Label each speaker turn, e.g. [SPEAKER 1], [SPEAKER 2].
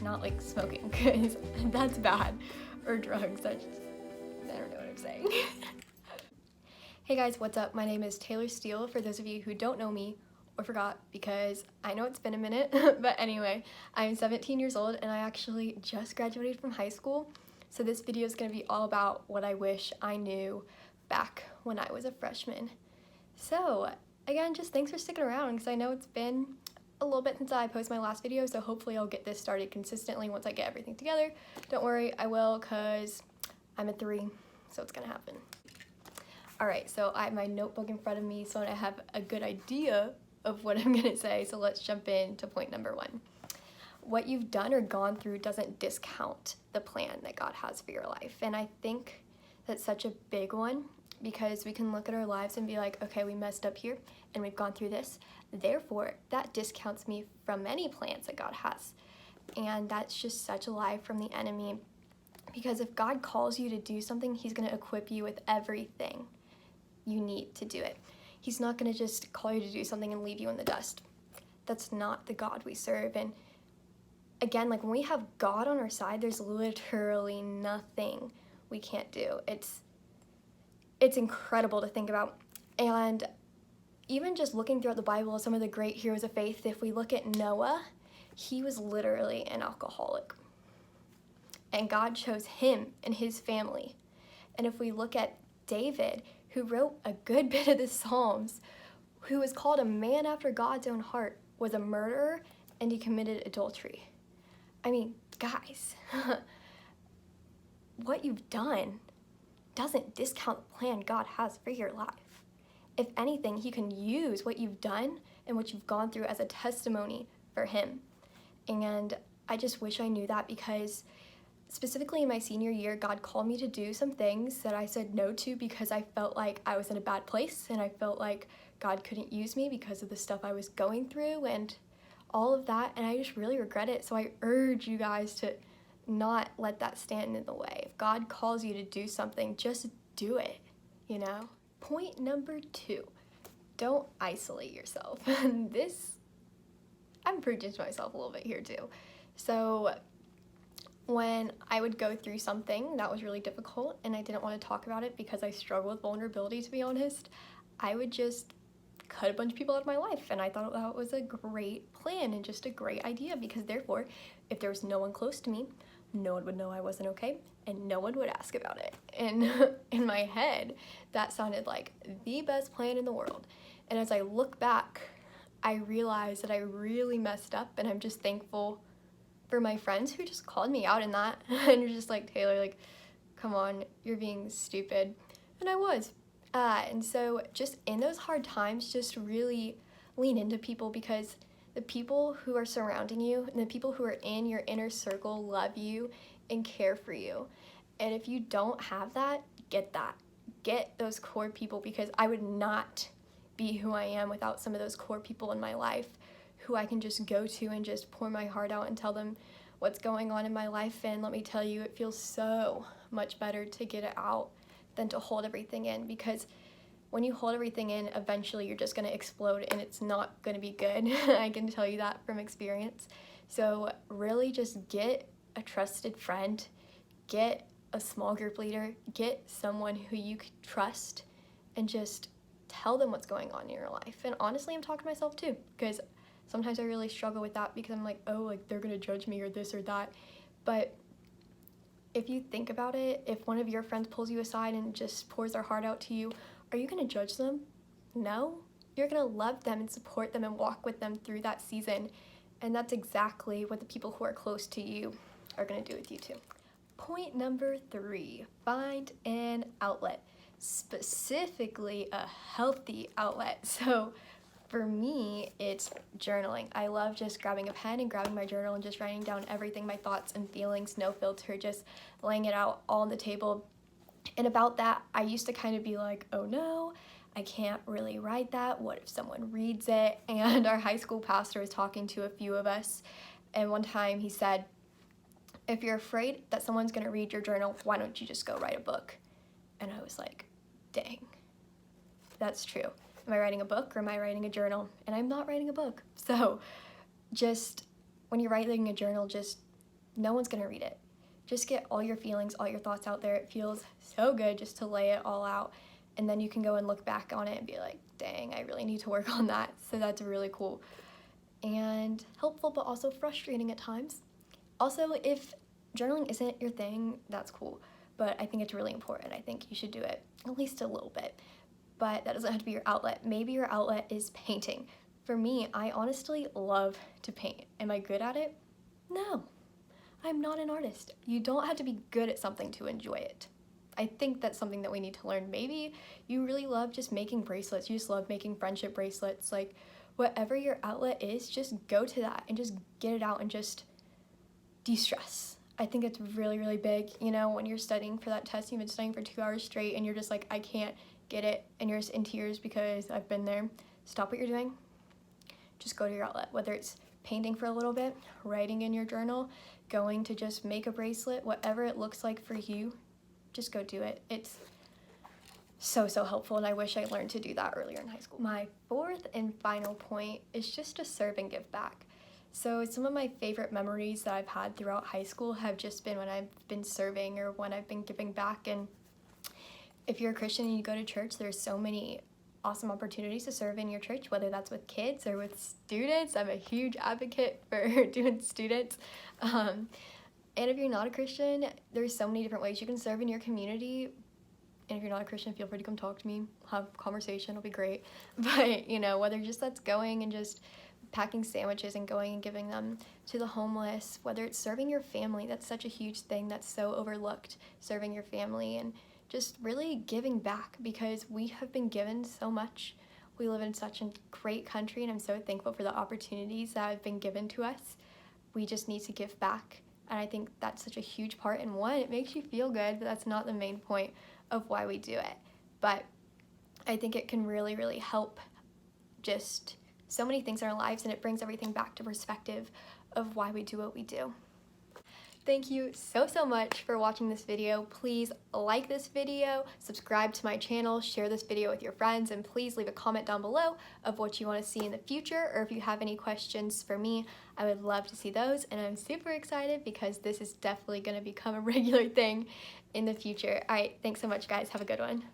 [SPEAKER 1] not like smoking, because that's bad, or drugs. I don't know what I'm saying. Hey guys, what's up? My name is Taylor Steele, for those of you who don't know me or forgot, because I know it's been a minute. But anyway, I'm 17 years old and I actually just graduated from high school. So this video is going to be all about what I wish I knew back when I was a freshman. So again, just thanks for sticking around, because I know it's been a little bit since I posted my last video, so hopefully I'll get this started consistently once I get everything together. Don't worry, I will, because I'm a 3, so it's gonna happen. Alright, so I have my notebook in front of me, so I have a good idea of what I'm gonna say, so let's jump into point number 1. What you've done or gone through doesn't discount the plan that God has for your life, and I think that's such a big one, because we can look at our lives and be like, okay, we messed up here, and we've gone through this, therefore that discounts me from many plans that God has. And that's just such a lie from the enemy, because if God calls you to do something, he's going to equip you with everything you need to do it. He's not going to just call you to do something and leave you in the dust. That's not the God we serve. And again, like, when we have God on our side, there's literally nothing we can't do. It's incredible to think about. And even just looking throughout the Bible, some of the great heroes of faith, if we look at Noah, he was literally an alcoholic. And God chose him and his family. And if we look at David, who wrote a good bit of the Psalms, who was called a man after God's own heart, was a murderer, and he committed adultery. I mean, guys, what you've done doesn't discount the plan God has for your life. If anything, he can use what you've done and what you've gone through as a testimony for him. And I just wish I knew that, because specifically in my senior year, God called me to do some things that I said no to because I felt like I was in a bad place, and I felt like God couldn't use me because of the stuff I was going through and all of that, and I just really regret it. So I urge you guys to not let that stand in the way. If God calls you to do something, just do it, you know? Point number 2, don't isolate yourself. This, I'm preaching to myself a little bit here too. So when I would go through something that was really difficult and I didn't want to talk about it because I struggle with vulnerability, to be honest, I would just cut a bunch of people out of my life. And I thought that was a great plan and just a great idea, because therefore, if there was no one close to me, no one would know I wasn't okay, and no one would ask about it. And in my head, that sounded like the best plan in the world. And as I look back, I realized that I really messed up, and I'm just thankful for my friends who just called me out in that. And you're just like, Taylor, like, come on, you're being stupid. And I was. And so just in those hard times, just really lean into people, because the people who are surrounding you and the people who are in your inner circle love you and care for you. And if you don't have that, get that. Get those core people, because I would not be who I am without some of those core people in my life who I can just go to and just pour my heart out and tell them what's going on in my life. And let me tell you, it feels so much better to get it out than to hold everything in, because when you hold everything in, eventually you're just going to explode, and it's not going to be good. I can tell you that from experience. So really just get a trusted friend, get a small group leader, get someone who you can trust, and just tell them what's going on in your life. And honestly, I'm talking to myself too, because sometimes I really struggle with that, because I'm like, oh, like, they're going to judge me or this or that. But if you think about it, if one of your friends pulls you aside and just pours their heart out to you, are you going to judge them? No. You're going to love them and support them and walk with them through that season. And that's exactly what the people who are close to you are going to do with you too. Point number 3, find an outlet, specifically a healthy outlet. So for me, it's journaling. I love just grabbing a pen and grabbing my journal and just writing down everything, my thoughts and feelings, no filter, just laying it out all on the table. And about that, I used to kind of be like, oh no, I can't really write that. What if someone reads it? And our high school pastor was talking to a few of us, and one time he said, if you're afraid that someone's going to read your journal, why don't you just go write a book? And I was like, dang, that's true. Am I writing a book or am I writing a journal? And I'm not writing a book. So just when you're writing a journal, just no one's gonna read it. Just get all your feelings, all your thoughts out there. It feels so good just to lay it all out. And then you can go and look back on it and be like, dang, I really need to work on that. So that's really cool and helpful, but also frustrating at times. Also, if journaling isn't your thing, that's cool. But I think it's really important. I think you should do it at least a little bit. But that doesn't have to be your outlet. Maybe your outlet is painting. For me, I honestly love to paint. Am I good at it? No. I'm not an artist. You don't have to be good at something to enjoy it. I think that's something that we need to learn. Maybe you really love just making bracelets. You just love making friendship bracelets. Like, whatever your outlet is, just go to that and just get it out and just de-stress. I think it's really, really big. You know, when you're studying for that test, you've been studying for 2 hours straight and you're just like, I can't get it, and you're just in tears because I've been there. Stop what you're doing. Just go to your outlet, whether it's painting for a little bit, writing in your journal, going to just make a bracelet, whatever it looks like for you, just go do it. It's so helpful, and I wish I learned to do that earlier in high school. My fourth and final point is just to serve and give back. So some of my favorite memories that I've had throughout high school have just been when I've been serving or when I've been giving back. And if you're a Christian and you go to church, there's so many awesome opportunities to serve in your church, whether that's with kids or with students. I'm a huge advocate for doing students. And if you're not a Christian, there's so many different ways you can serve in your community. And if you're not a Christian, feel free to come talk to me, have a conversation, it'll be great. But, you know, whether just that's going and just packing sandwiches and going and giving them to the homeless, whether it's serving your family, that's such a huge thing that's so overlooked, serving your family and just really giving back, because we have been given so much. We live in such a great country, and I'm so thankful for the opportunities that have been given to us. We just need to give back, and I think that's such a huge part. And one, it makes you feel good, but that's not the main point of why we do it. But I think it can really, really help just so many things in our lives, and it brings everything back to perspective of why we do what we do. Thank you so much for watching this video. Please like this video, subscribe to my channel, share this video with your friends, and please leave a comment down below of what you want to see in the future, or if you have any questions for me, I would love to see those. And I'm super excited because this is definitely going to become a regular thing in the future. All right, thanks so much, guys. Have a good one.